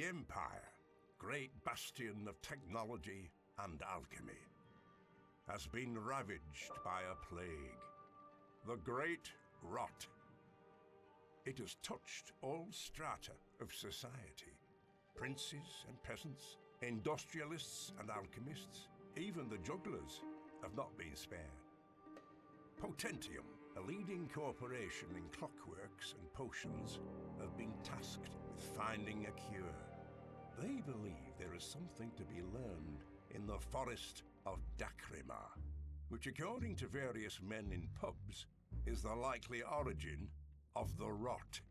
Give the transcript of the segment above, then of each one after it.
Empire, great bastion of technology and alchemy, has been ravaged by a plague, the Great Rot. It has touched all strata of society, princes and peasants, industrialists and alchemists, even the jugglers have not been spared. Potentium, a leading corporation in clockworks and potions, have been tasked with finding a cure. They believe there is something to be learned in the forest of Dacrima, which according to various men in pubs, is the likely origin of the rot.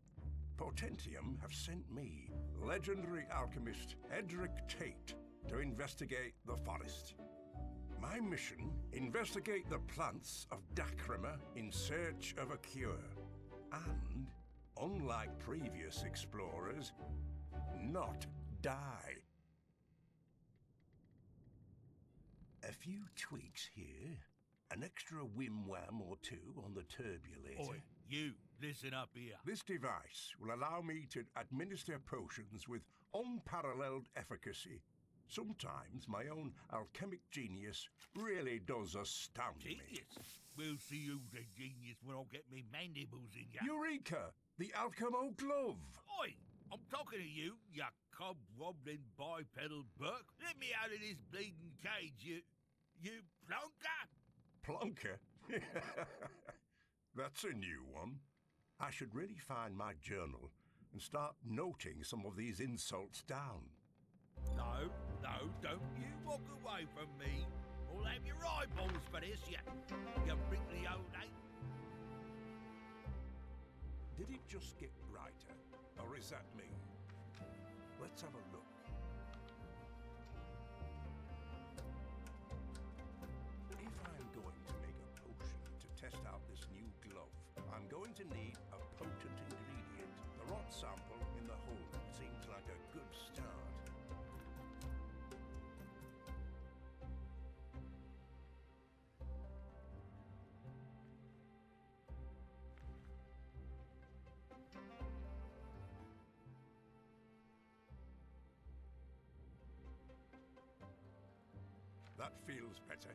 Potentium have sent me, legendary alchemist Edric Tate, to investigate the forest. My mission, investigate the plants of Dacrima in search of a cure. And, unlike previous explorers, not die. A few tweaks here, an extra whim-wham or two on the turbulator. Oi, you, listen up here. This device will allow me to administer potions with unparalleled efficacy. Sometimes my own alchemic genius really does astound me. Genius? We'll see who's a genius when I get me mandibles in ya. Eureka! The Alchemo glove! Oi! I'm talking to you, ya cob-wobbling bipedal Burke. Let me out of this bleeding cage, you plonker! Plonker? That's a new one. I should really find my journal and start noting some of these insults down. No, don't you walk away from me. I'll have your eyeballs for this, you wrinkly old ape. Did it just get brighter, or is that me? Let's have a look. If I'm going to make a potion to test out this new glove, I'm going to need a potent ingredient. The rot sample in the hold seems like a good start. That feels better.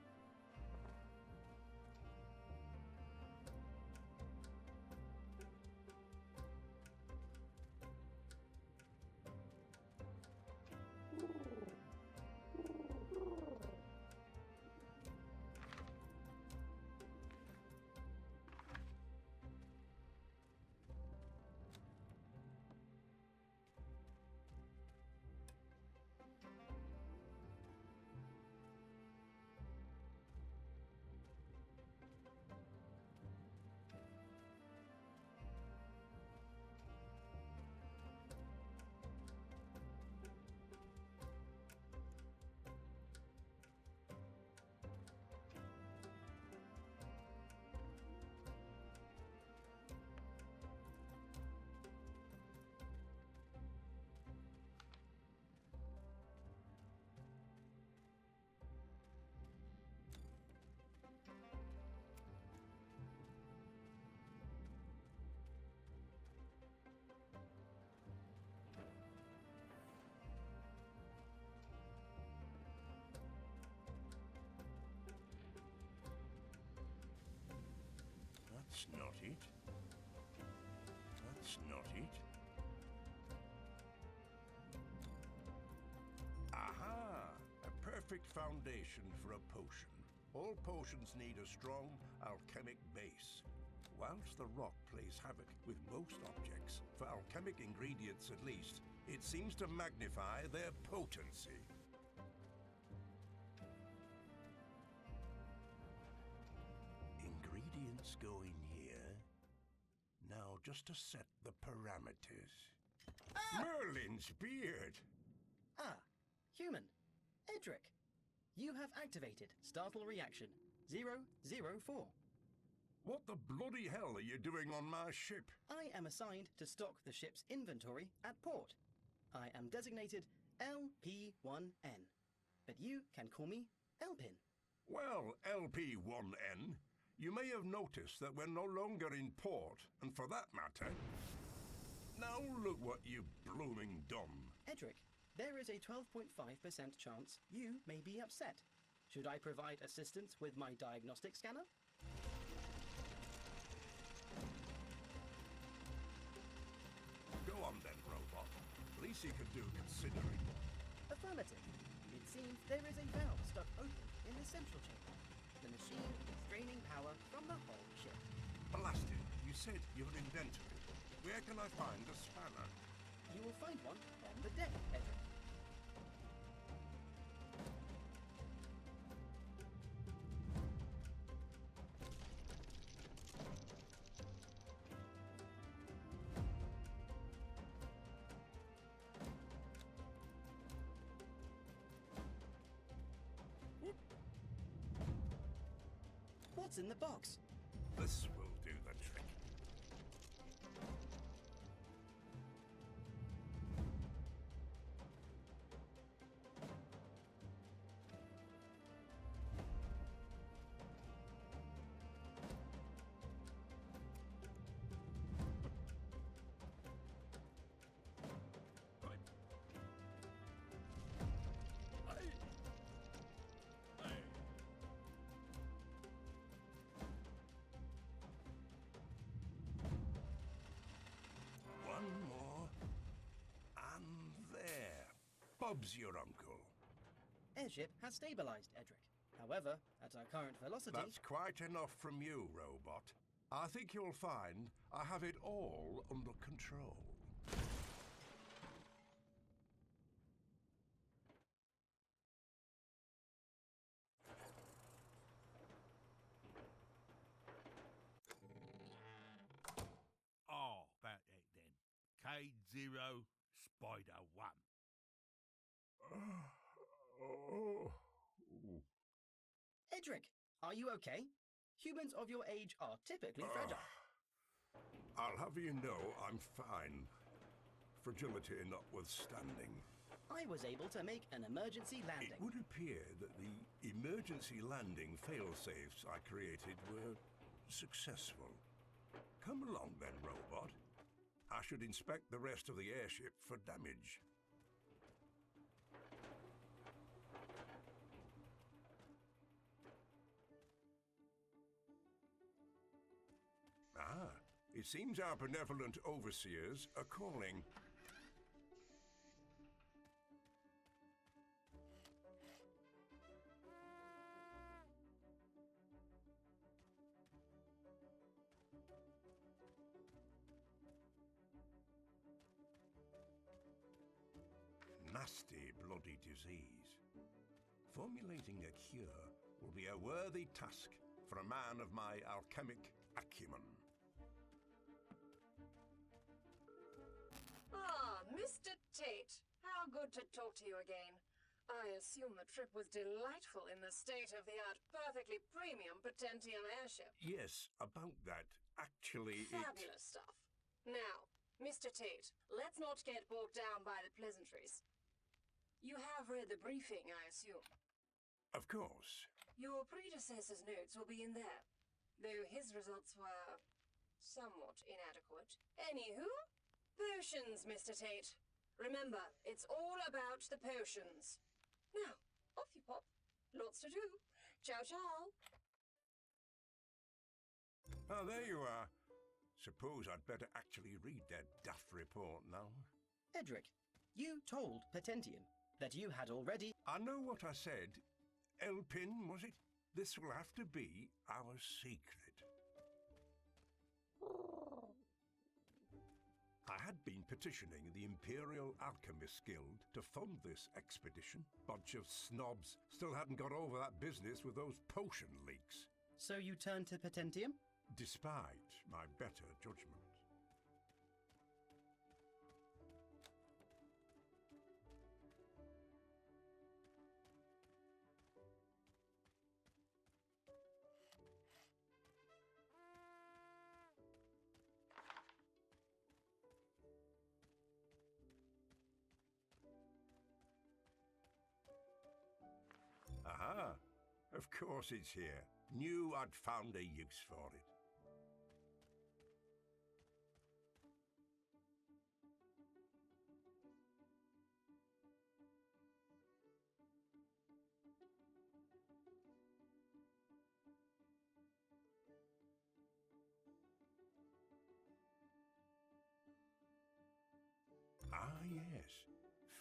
That's not it. That's not it. Aha! A perfect foundation for a potion. All potions need a strong alchemic base. Whilst the rock plays havoc with most objects, for alchemic ingredients at least, it seems to magnify their potency. Ingredients go in here. Now just to set the parameters. Ah! Merlin's beard! Ah, human. Edric. You have activated Startle Reaction 004. What the bloody hell are you doing on my ship? I am assigned to stock the ship's inventory at port. I am designated LP1N, but you can call me Elpin. Well, LP1N, you may have noticed that we're no longer in port, and for that matter... Now look what you've blooming done. Edric, there is a 12.5% chance you may be upset. Should I provide assistance with my diagnostic scanner? Go on then, robot. Least you can do considering. Affirmative. It seems there is a valve stuck open in the central chamber. The machine is draining power from the whole ship. Blasted, you said you're an inventor. Where can I find a spanner? You will find one on the deck, Edric. What's in the box? This will do the trick. One more. And there. Bob's your uncle. Airship has stabilized, Edric. However, at our current velocity... That's quite enough from you, robot. I think you'll find I have it all under control. Oh, about that then. Cade 0, Spider 1. Edric, are you okay? Humans of your age are typically fragile. I'll have you know I'm fine. Fragility notwithstanding. I was able to make an emergency landing. It would appear that the emergency landing failsafes I created were successful. Come along then, robot. I should inspect the rest of the airship for damage. Ah, it seems our benevolent overseers are calling. Nasty, bloody disease. Formulating a cure will be a worthy task for a man of my alchemic acumen. Ah, Mr. Tate. How good to talk to you again. I assume the trip was delightful in the state-of-the-art, perfectly premium Potentium airship. Yes, about that. Actually, Fabulous stuff. Now, Mr. Tate, let's not get bogged down by the pleasantries. You have read the briefing, I assume. Of course. Your predecessor's notes will be in there, though his results were somewhat inadequate. Anywho, potions, Mr. Tate. Remember, it's all about the potions. Now, off you pop. Lots to do. Ciao, ciao. Ah, there you are. Suppose I'd better actually read that daft report now. Edric, you told Potentium that you had already... I know what I said. Elpin, was it? This will have to be our secret. I had been petitioning the Imperial Alchemist Guild to fund this expedition. Bunch of snobs still hadn't got over that business with those potion leaks. So you turned to Potentium? Despite my better judgment. Aha! Of course it's here. Knew I'd found a use for it.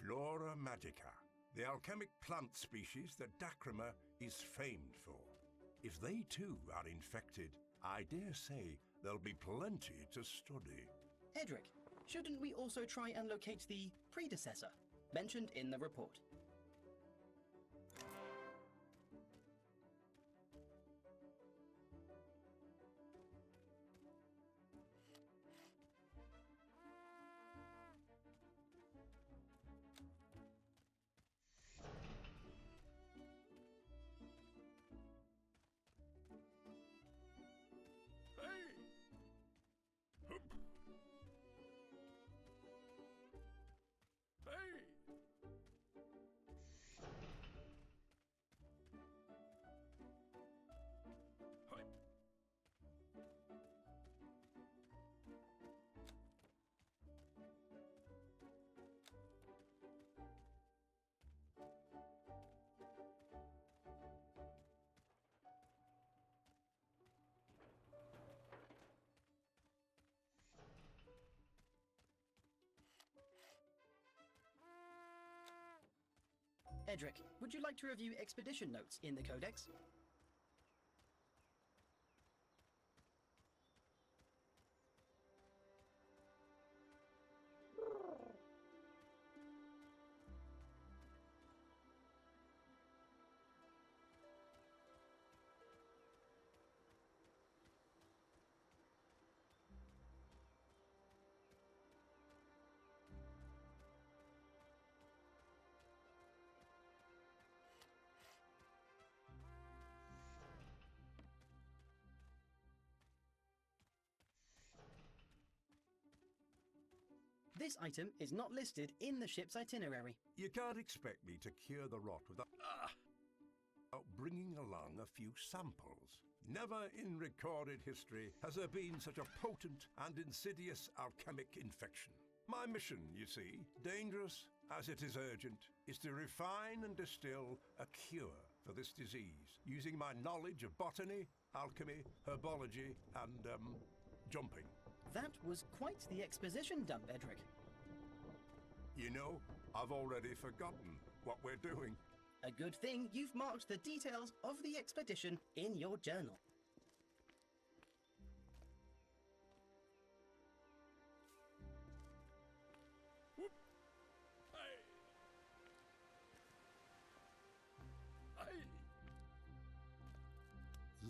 Flora Magica, the alchemic plant species that Dacrima is famed for. If they too are infected, I dare say there'll be plenty to study. Edric, shouldn't we also try and locate the predecessor mentioned in the report? Edric, would you like to review expedition notes in the Codex? This item is not listed in the ship's itinerary. You can't expect me to cure the rot without bringing along a few samples. Never in recorded history has there been such a potent and insidious alchemic infection. My mission, you see, dangerous as it is urgent, is to refine and distill a cure for this disease, using my knowledge of botany, alchemy, herbology, and, jumping. That was quite the exposition dump, Edric. You know, I've already forgotten what we're doing. A good thing you've marked the details of the expedition in your journal.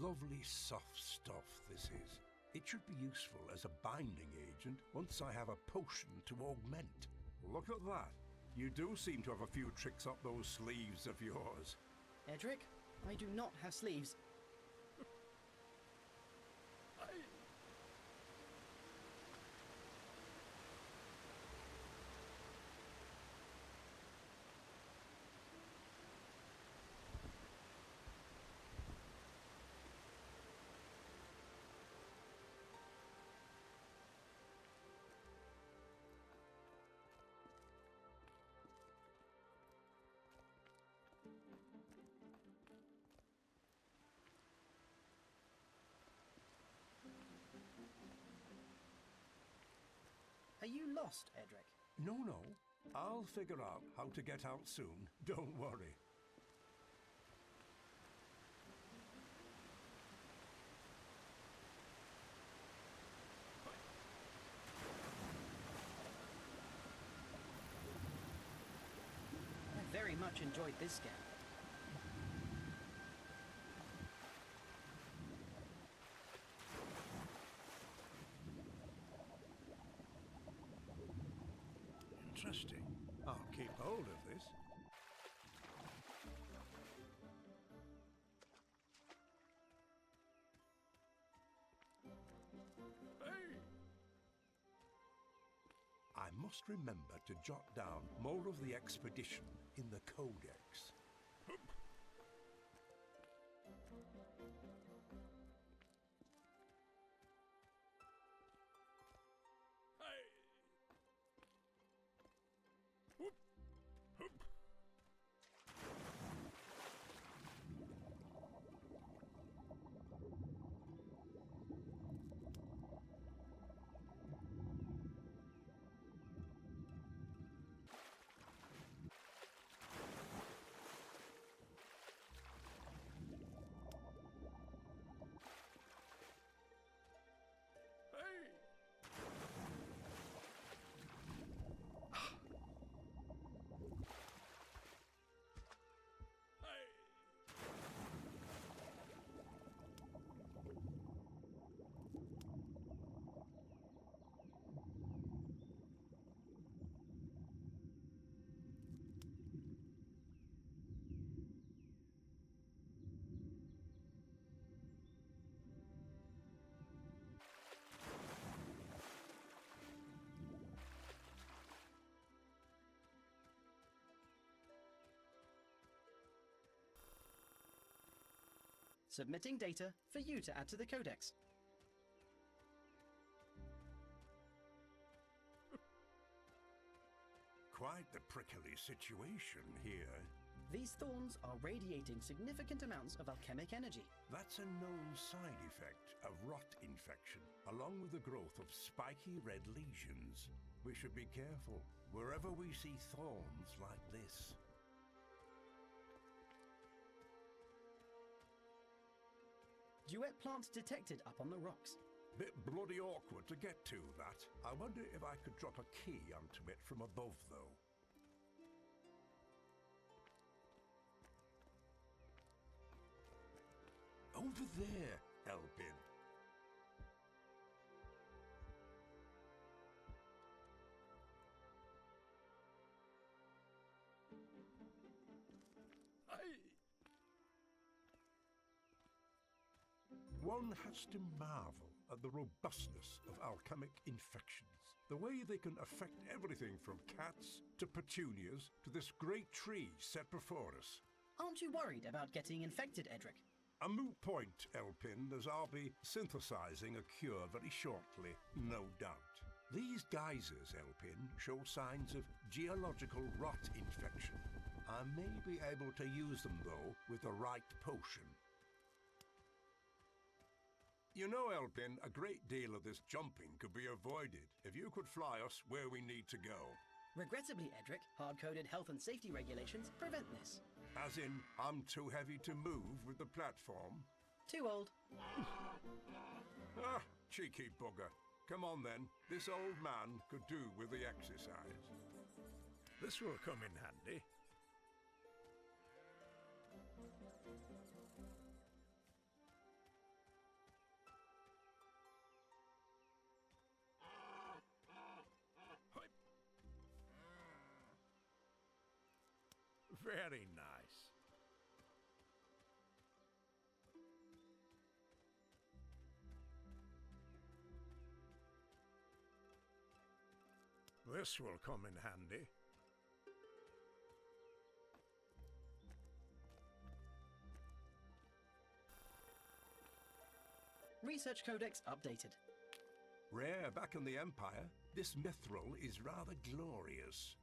Lovely soft stuff this is. It should be useful as a binding agent once I have a potion to augment. Look at that. You do seem to have a few tricks up those sleeves of yours. Edric, I do not have sleeves. Are you lost, Edric? No. I'll figure out how to get out soon. Don't worry. I very much enjoyed this scan. Interesting. I'll keep hold of this. I must remember to jot down more of the expedition in the Codex. Submitting data for you to add to the codex. Quite the prickly situation here. These thorns are radiating significant amounts of alchemic energy. That's a known side effect of rot infection, along with the growth of spiky red lesions. We should be careful wherever we see thorns like this. Duet plant detected up on the rocks. Bit bloody awkward to get to, that. I wonder if I could drop a key onto it from above, though. Over there, Elpin. One has to marvel at the robustness of alchemic infections. The way they can affect everything from cats to petunias to this great tree set before us. Aren't you worried about getting infected, Edric? A moot point, Elpin, as I'll be synthesizing a cure very shortly, no doubt. These geysers, Elpin, show signs of geological rot infection. I may be able to use them, though, with the right potion. You know, Elpin, a great deal of this jumping could be avoided if you could fly us where we need to go. Regrettably, Edric, hard-coded health and safety regulations prevent this. As in, I'm too heavy to move with the platform? Too old. Ah, cheeky bugger. Come on then, this old man could do with the exercise. This will come in handy. Very nice. This will come in handy. Research codex updated. Rare back in the Empire, this mithril is rather glorious.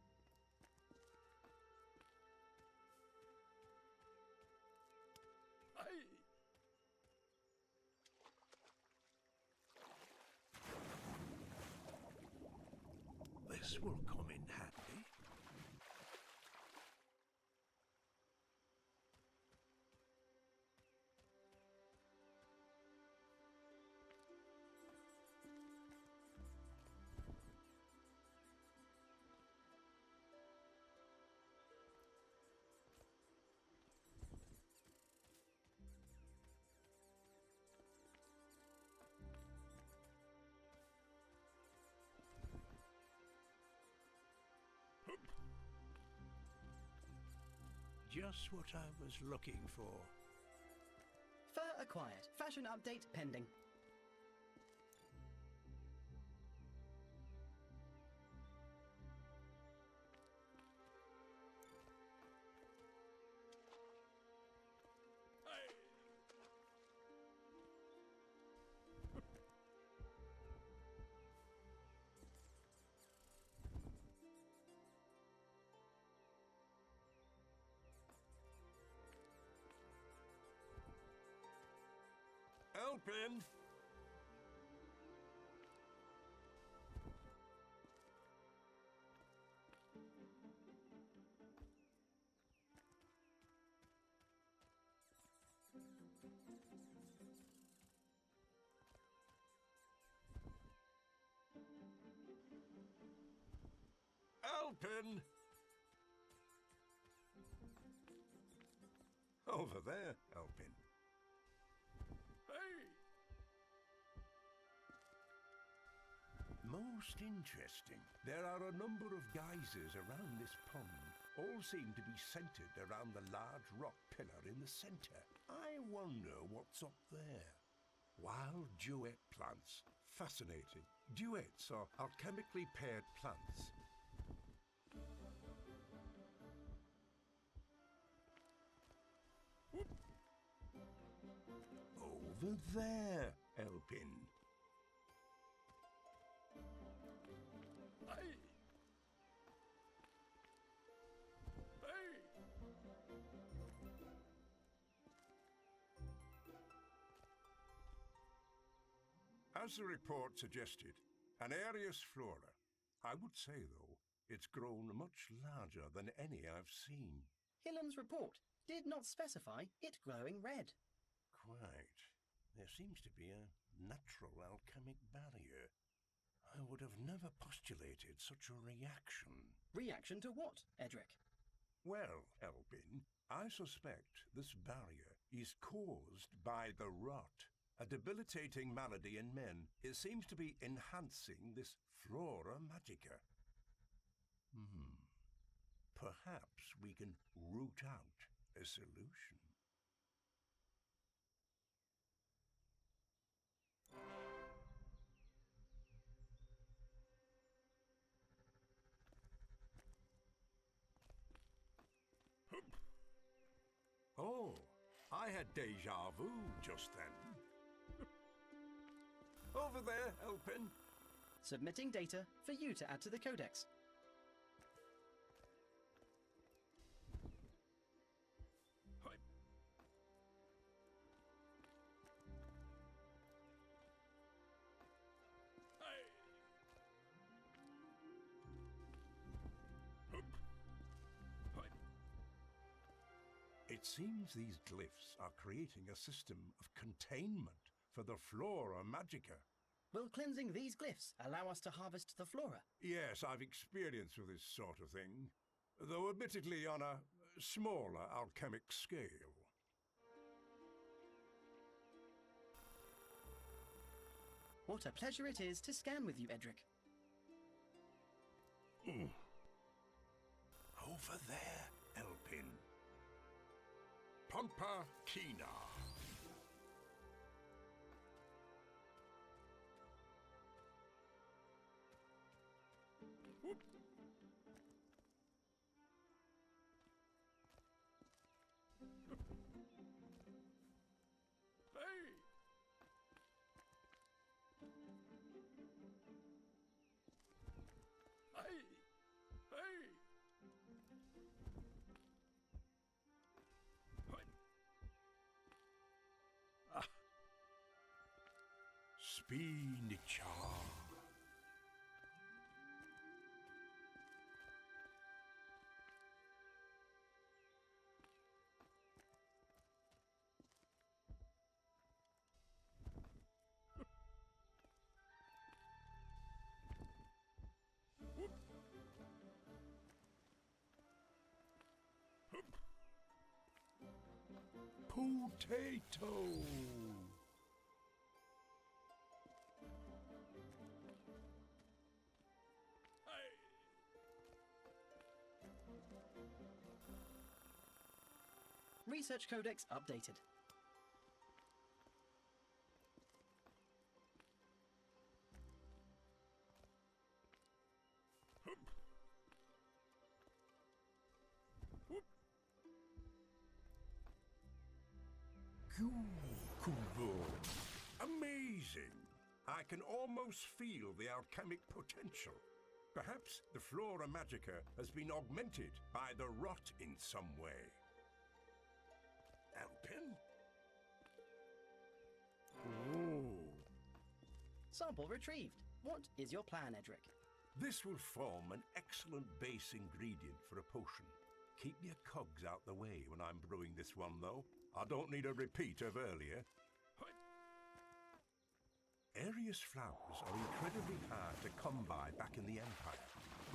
This will come in handy. Just what I was looking for. Fur acquired. Fashion update pending. Elpin! Elpin! Over there, Elpin. Most interesting. There are a number of geysers around this pond. All seem to be centered around the large rock pillar in the center. I wonder what's up there. Wild duet plants. Fascinating. Duets are alchemically paired plants. Over there, Elpin. Hey! Hey! As the report suggested, an Aries flora. I would say, though, it's grown much larger than any I've seen. Hillen's report did not specify it growing red. Quite. There seems to be a natural alchemic barrier. I would have never postulated such a reaction. Reaction to what, Edric? Well, Elpin, I suspect this barrier is caused by the rot, a debilitating malady in men. It seems to be enhancing this flora magica. Perhaps we can root out a solution. Oh, I had déjà vu just then. Over there, Elpin. Submitting data for you to add to the codex. It seems these glyphs are creating a system of containment for the flora magica. Will cleansing these glyphs allow us to harvest the flora? Yes, I've experience with this sort of thing, though admittedly on a smaller alchemic scale. What a pleasure it is to scan with you, Edric. Over there, Elpin. Pampa Kina. Whoop. Hey! Hey! Hey! Spincha. Potato. Research codex updated. Amazing! I can almost feel the alchemic potential. Perhaps the flora magica has been augmented by the rot in some way. Elpin? Oh. Sample retrieved. What is your plan, Edric? This will form an excellent base ingredient for a potion. Keep your cogs out the way when I'm brewing this one, though. I don't need a repeat of earlier. Aries flowers are incredibly hard to come by back in the Empire.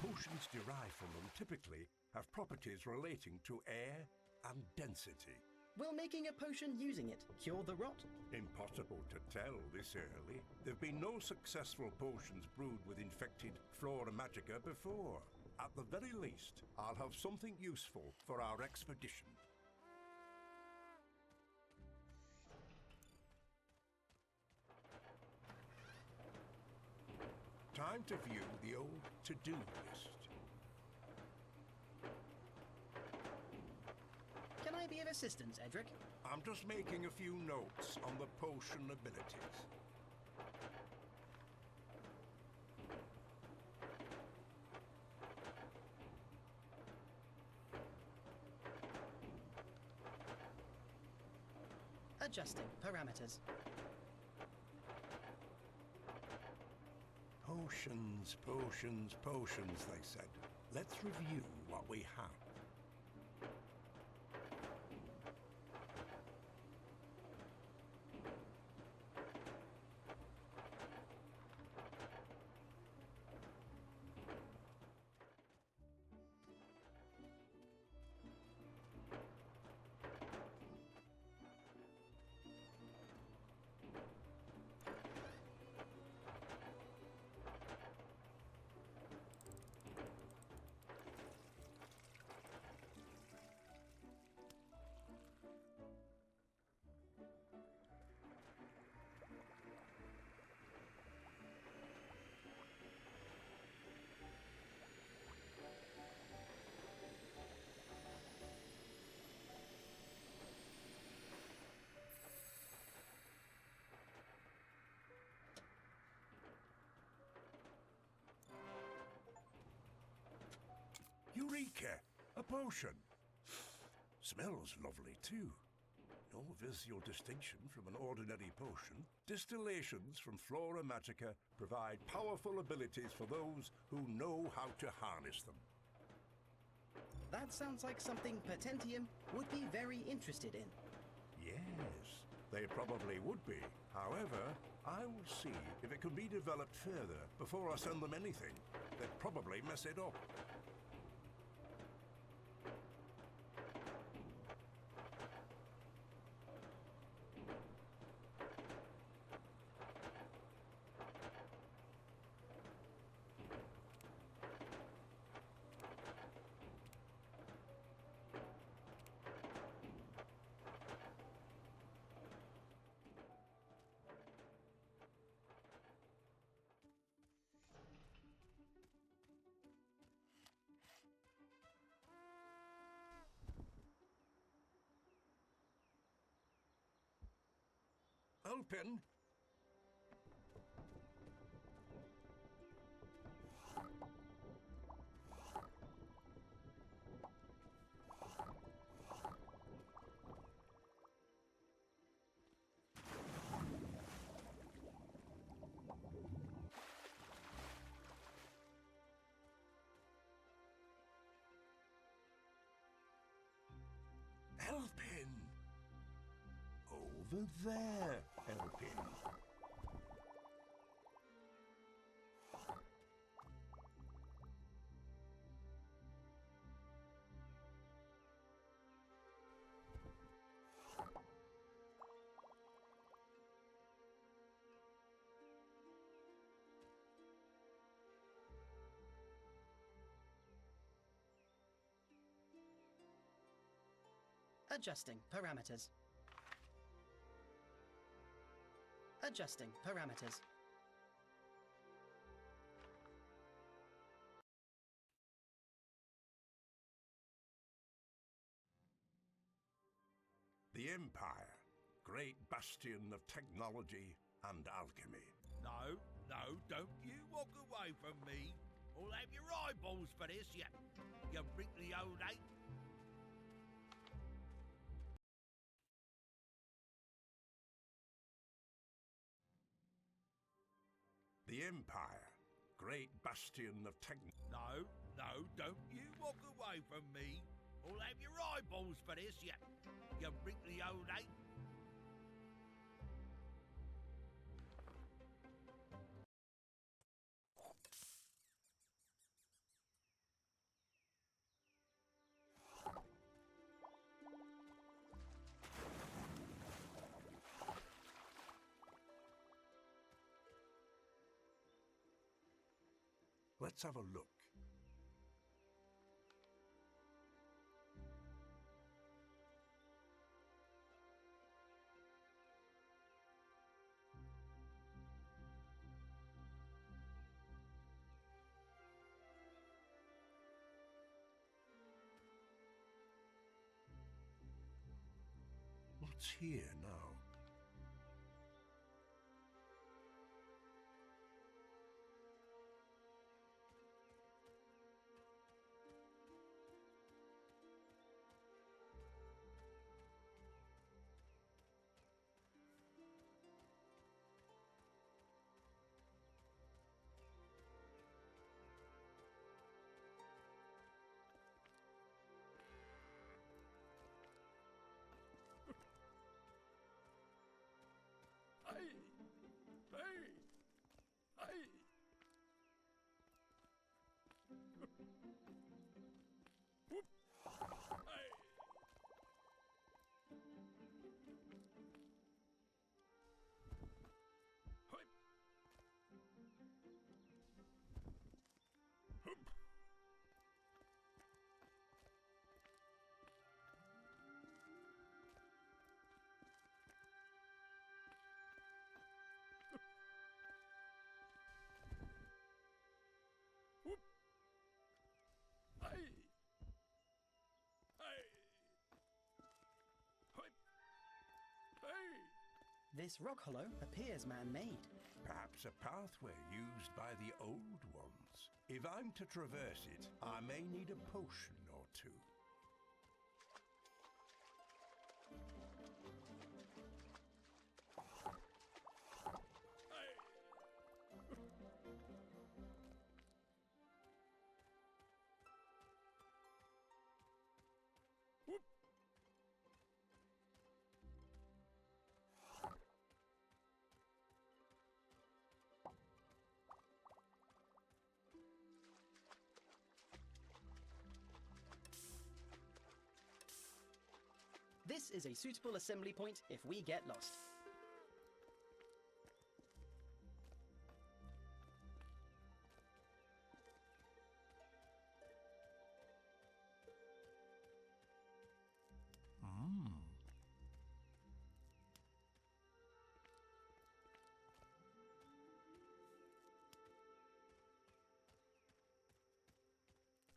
Potions derived from them typically have properties relating to air and density. Will making a potion using it cure the rot? Impossible to tell this early. There have been no successful potions brewed with infected flora magica before. At the very least, I'll have something useful for our expedition. Time to view the old to-do list. Can I be of assistance, Edric? I'm just making a few notes on the potion abilities. Adjusting parameters. Potions, potions, potions, they said. Let's review what we have. Eureka! A potion! Smells lovely too. No visual distinction from an ordinary potion. Distillations from Flora Magica provide powerful abilities for those who know how to harness them. That sounds like something Patentium would be very interested in. Yes, they probably would be. However, I will see if it can be developed further before I send them anything. They'd probably mess it up. Open. Elpin! Over there, Elpin. Adjusting parameters. Adjusting parameters. The Empire, great bastion of technology and alchemy. No, no, don't you walk away from me. I'll have your eyeballs for this, you wrinkly old ape. The Empire, great bastion of technology. No, no, don't you walk away from me. I'll have your eyeballs for this, you wrinkly old ape. Let's have a look. What's here now? This rock hollow appears man-made. Perhaps a pathway used by the old ones. If I'm to traverse it, I may need a potion or two. This is a suitable assembly point if we get lost.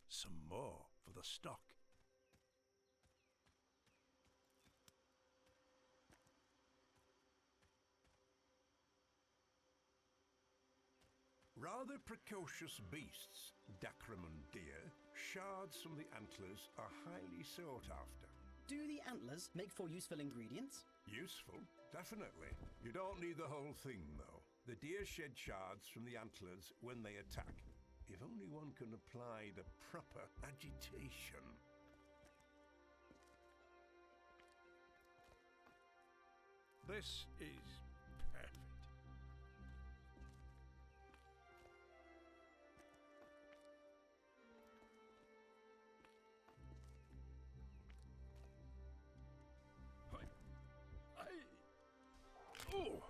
Some more for the stock. Rather precocious beasts, Dacrima deer, shards from the antlers are highly sought after. Do the antlers make for useful ingredients? Useful, definitely. You don't need the whole thing, though. The deer shed shards from the antlers when they attack. If only one can apply the proper agitation. This is perfect. Oh!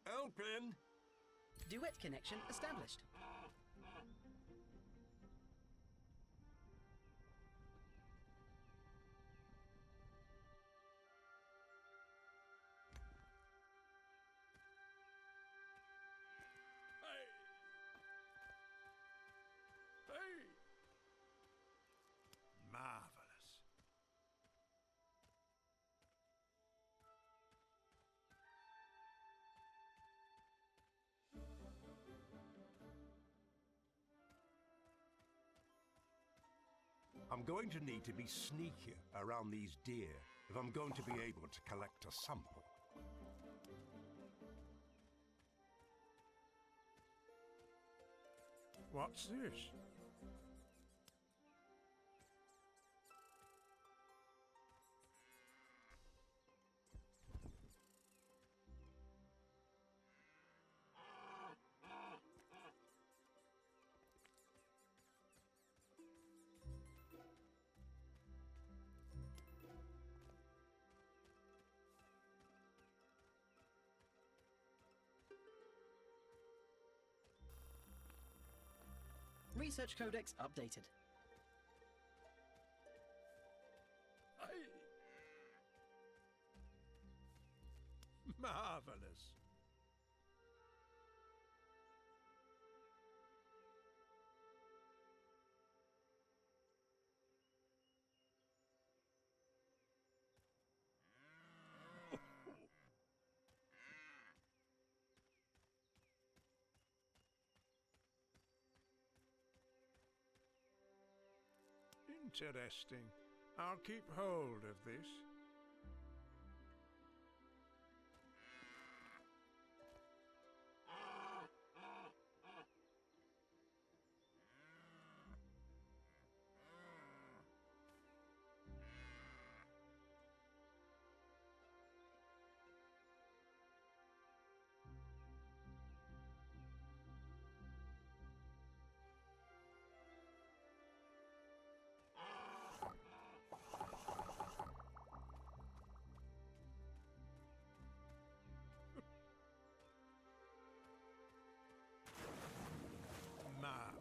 Helping! Duet connection established. Marvelous. I'm going to need to be sneakier around these deer if I'm going to be able to collect a sample. What's this? Research Codex updated. Marvelous. Interesting. I'll keep hold of this. Marvelous.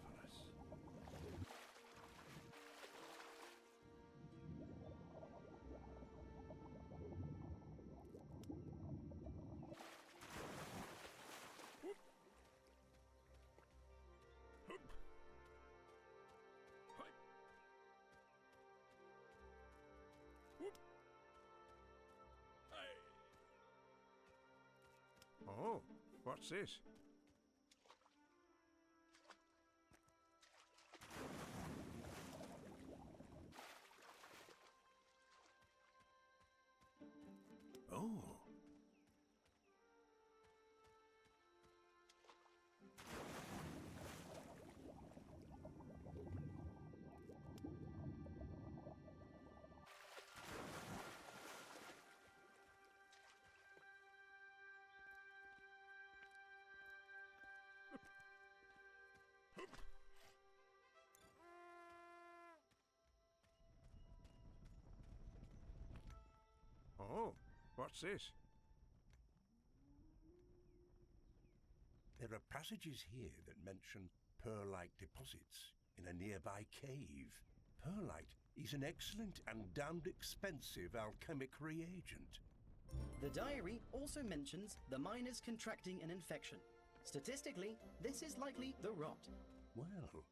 Oh, what's this? Oh. Oh, what's this? There are passages here that mention pearlite deposits in a nearby cave. Pearlite is an excellent and damned expensive alchemic reagent. The diary also mentions the miners contracting an infection. Statistically, this is likely the rot. Well,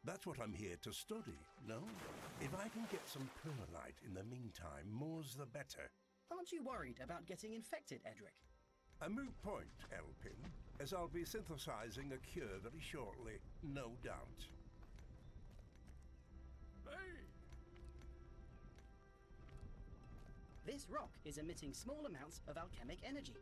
that's what I'm here to study, no? If I can get some pearlite in the meantime, more's the better. Aren't you worried about getting infected, Edric? A moot point, Elpin, as I'll be synthesizing a cure very shortly, no doubt. Hey! This rock is emitting small amounts of alchemic energy.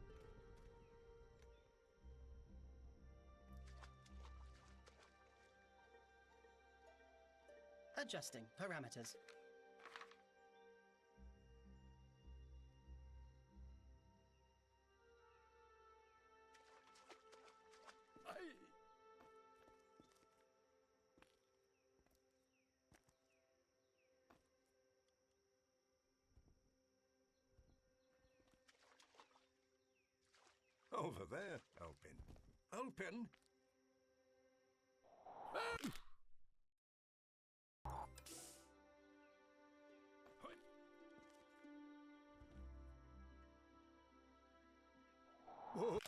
Adjusting parameters. Over there, Elpin. Elpin! Oh.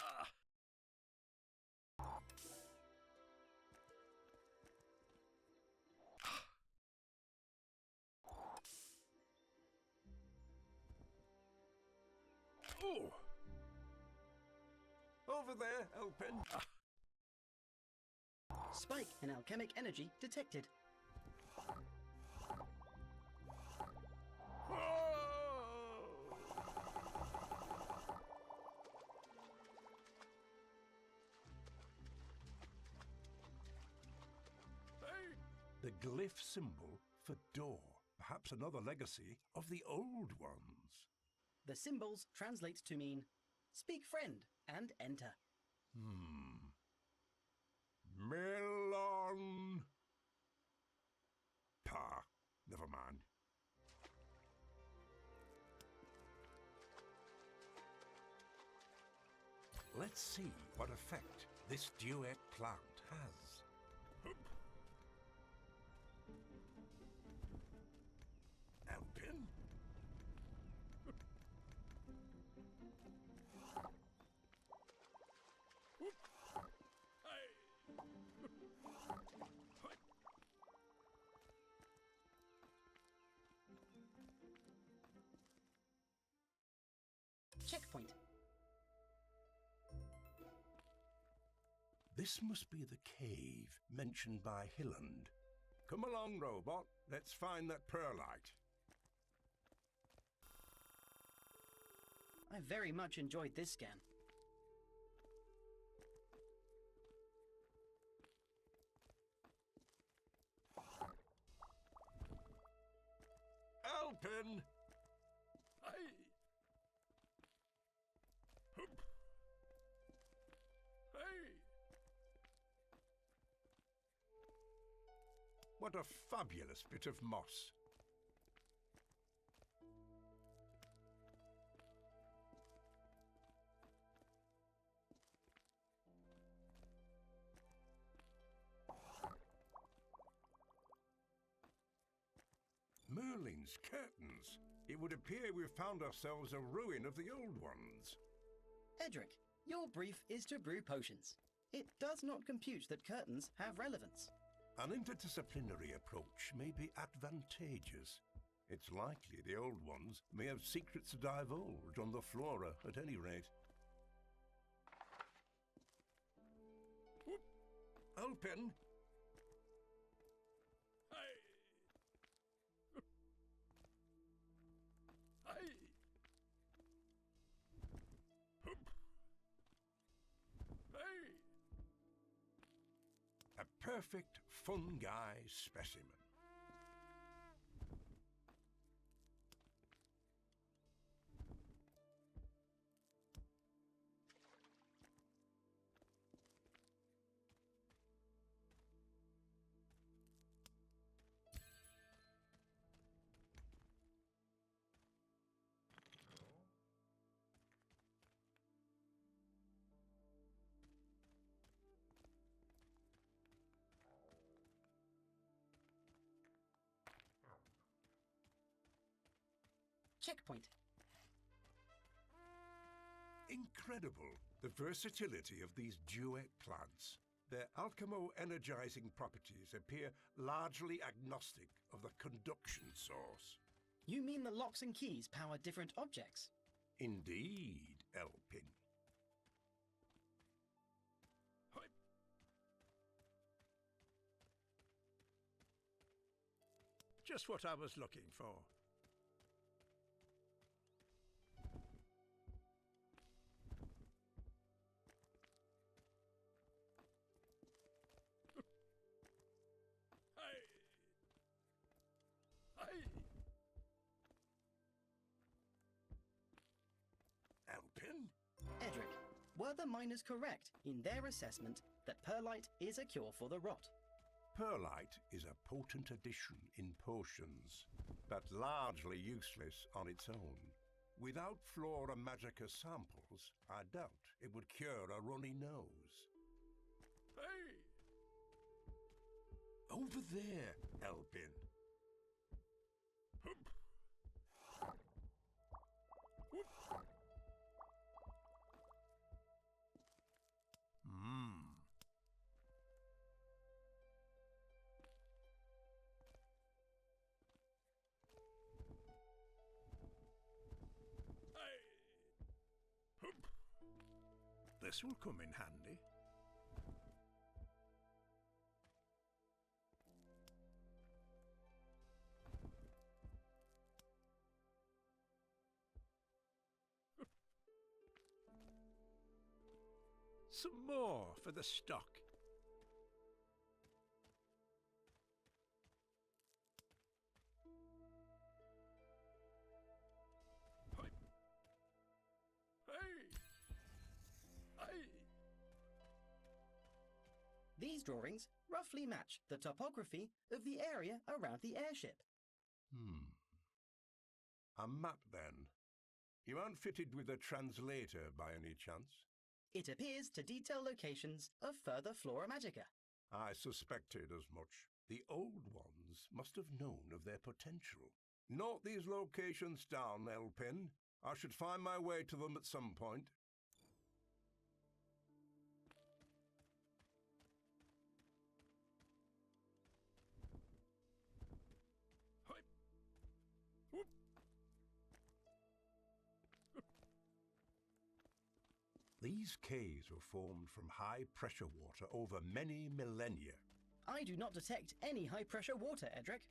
Oh. Over there, Elpin. Spike in alchemic energy detected. The glyph symbol for door, perhaps another legacy of the old ones. The symbols translate to mean, speak friend and enter. Melon. Pah, never mind. Let's see what effect this duet plant has. This must be the cave mentioned by Hilland. Come along, robot. Let's find that perlite. I very much enjoyed this scan. Alpin! Hey! Hup! Hey! What a fabulous bit of moss. Merlin's curtains. It would appear we've found ourselves a ruin of the old ones. Edric, your brief is to brew potions. It does not compute that curtains have relevance. An interdisciplinary approach may be advantageous. It's likely the old ones may have secrets to divulge on the flora at any rate. Whoop. Alpin! Hey! Hey! Hup! Hey! A perfect fungi specimen. Checkpoint. Incredible, the versatility of these duet plants. Their alchemo-energizing properties appear largely agnostic of the conduction source. You mean the locks and keys power different objects? Indeed, Elpin. Hey! Just what I was looking for. Hey! Hey! Elpin? Edric, were the miners correct in their assessment that perlite is a cure for the rot? Perlite is a potent addition in potions, but largely useless on its own. Without Flora Magica samples, I doubt it would cure a runny nose. Hey! Over there, Elpin. Hup! Whoop! Hey! Hup! This will come in handy. Some more for the stock. Hey! Hey! Hey! These drawings roughly match the topography of the area around the airship. A map, then. You aren't fitted with a translator by any chance? It appears to detail locations of further Flora Magica. I suspected as much. The old ones must have known of their potential. Note these locations down, Elpin. I should find my way to them at some point. Hey! Whoop! These caves were formed from high-pressure water over many millennia. I do not detect any high-pressure water, Edric.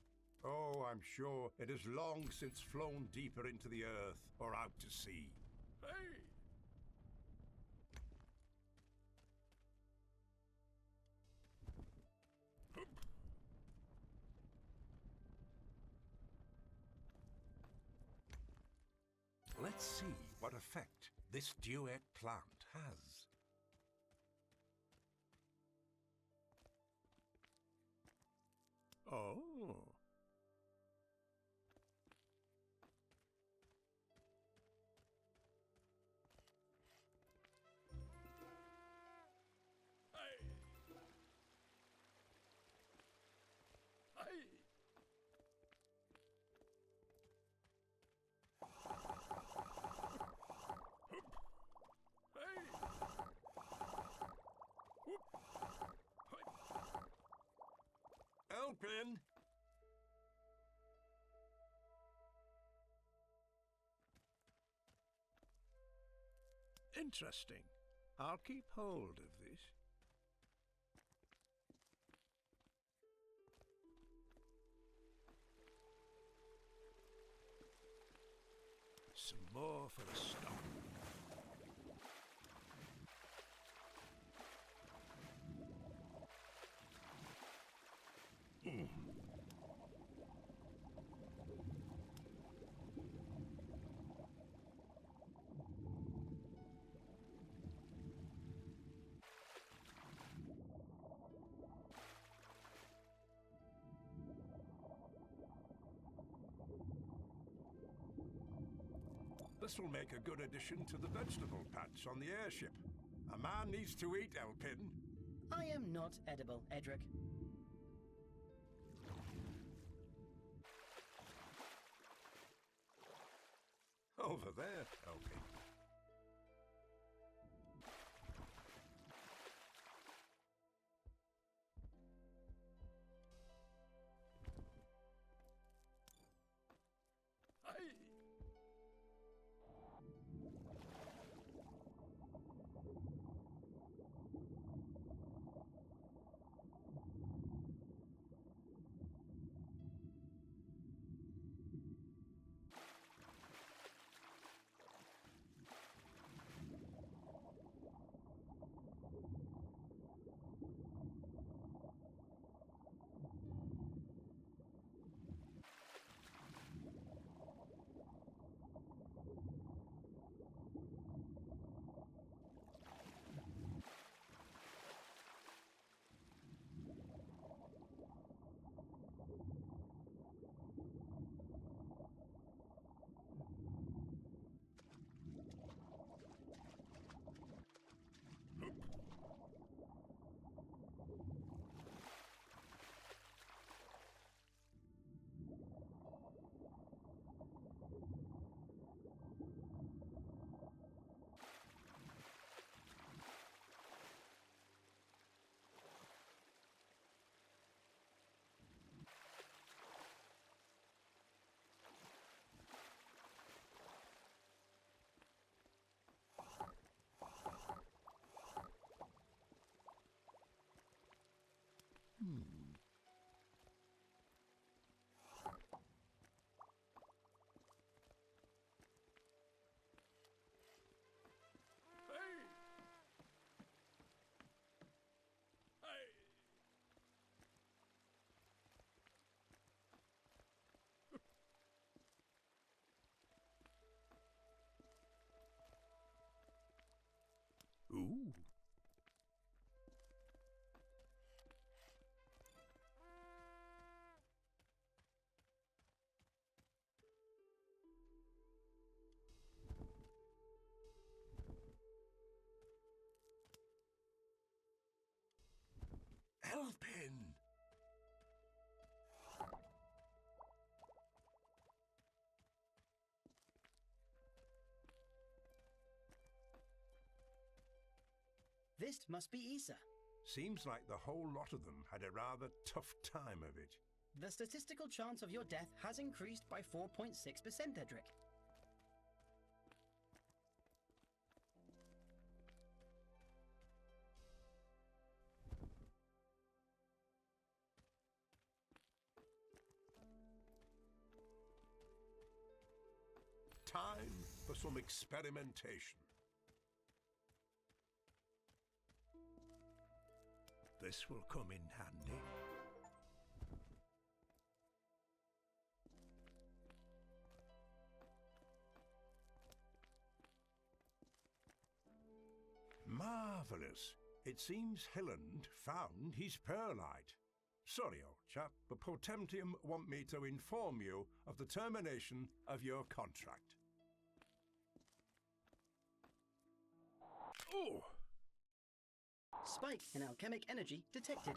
Oh, I'm sure it has long since flown deeper into the earth or out to sea. Hey! Let's see what effect this duet plant has. Oh. Hey! Hey! Hey! Whoop! Elpin! Interesting. I'll keep hold of this. Some more for the stock. This will make a good addition to the vegetable patch on the airship. A man needs to eat, Elpin. I am not edible, Edric. Over there, Elpin. Hey! Hey! Hey! Ooh. Elpin! This must be Issa. Seems like the whole lot of them had a rather tough time of it. The statistical chance of your death has increased by 4.6%, Edric. some experimentation. This will come in handy. Marvellous. It seems Hilland found his perlite. Sorry, old chap, but Potentium want me to inform you of the termination of your contract. Oh! Spike in alchemic energy detected.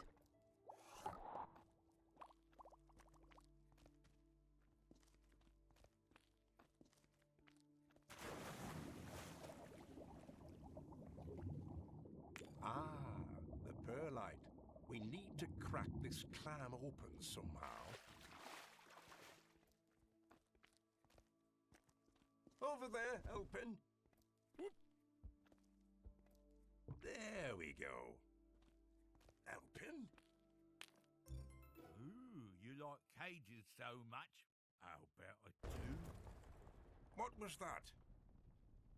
Ah, the perlite. We need to crack this clam open somehow. Over there, Elpin. Whoop. There we go. Elpin? Ooh, you like cages so much? How about a two? What was that?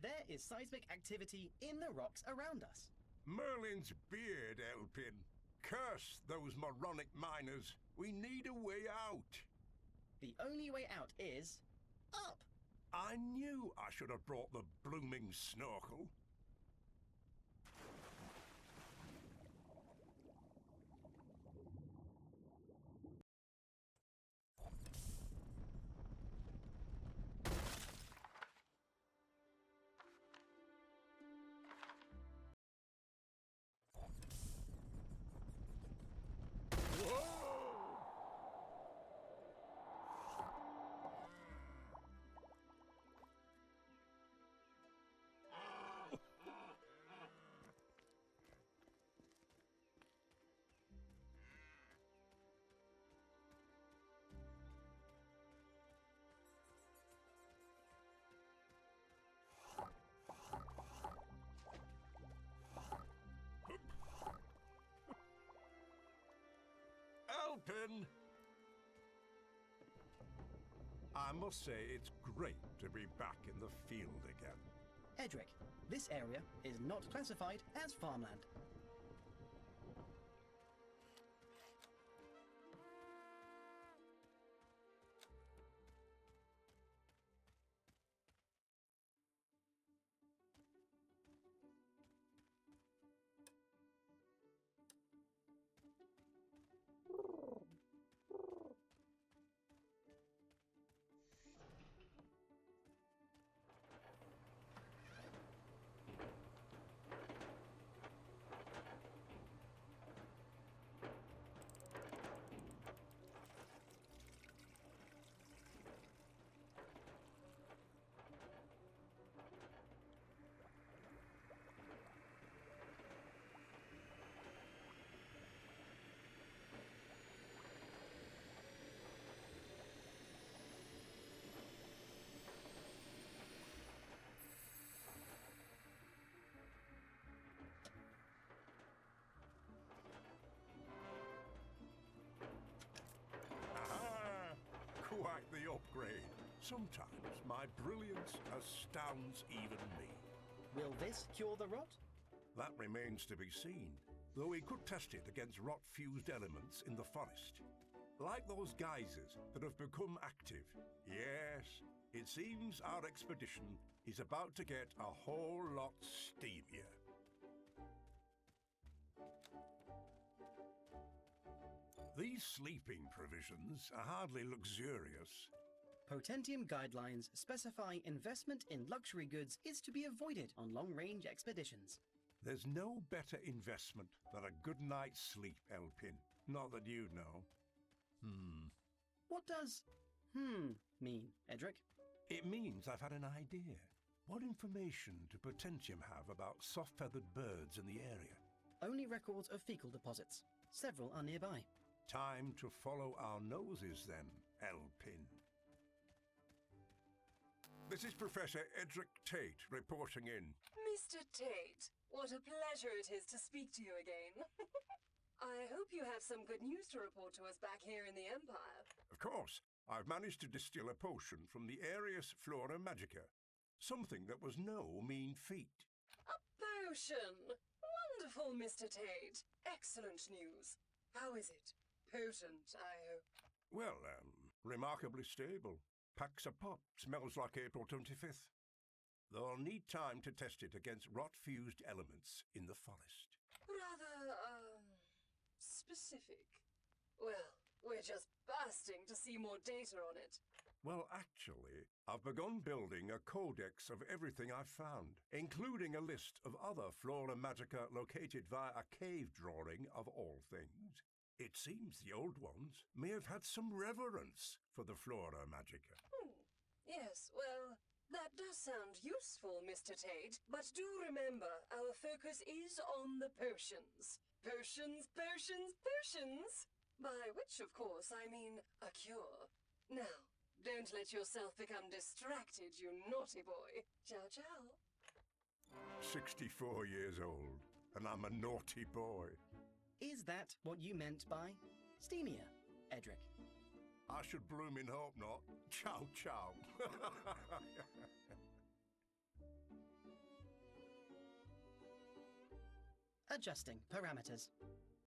There is seismic activity in the rocks around us. Merlin's beard, Elpin. Curse those moronic miners. We need a way out. The only way out is up. I knew I should have brought the blooming snorkel. Elpin! I must say it's great to be back in the field again. Edric, this area is not classified as farmland. Quite the upgrade. Sometimes my brilliance astounds even me. Will this cure the rot? That remains to be seen, though we could test it against rot-fused elements in the forest. Like those geysers that have become active. Yes, it seems our expedition is about to get a whole lot steamier. These sleeping provisions are hardly luxurious. Potentium guidelines specify investment in luxury goods is to be avoided on long-range expeditions. There's no better investment than a good night's sleep, Elpin. Not that you know. What does mean, Edric? It means I've had an idea. What information do Potentium have about soft-feathered birds in the area? Only records of fecal deposits. Several are nearby. Time to follow our noses then, Elpin. This is Professor Edric Tate reporting in. Mr. Tate, what a pleasure it is to speak to you again. I hope you have some good news to report to us back here in the Empire. Of course, I've managed to distill a potion from the Aerius Flora Magica. something that was no mean feat. A potion! Wonderful, Mr. Tate. Excellent news. How is it? Potent, I hope. Well, remarkably stable. Packs a pop, smells like April 25th. Though I'll need time to test it against rot-fused elements in the forest. Rather, specific. Well, we're just bursting to see more data on it. Well, actually, I've begun building a codex of everything I've found, including a list of other Flora Magica located via a cave drawing of all things. It seems the old ones may have had some reverence for the Flora Magica. Yes, well, that does sound useful, Mr. Tate, but do remember, our focus is on the potions. Potions, potions, potions! By which, of course, I mean a cure. Now, don't let yourself become distracted, you naughty boy. Ciao, ciao. 64 years old, and I'm a naughty boy. Is that what you meant by steamier, Edric? I should bloomin' hope not. Ciao, ciao. Adjusting parameters.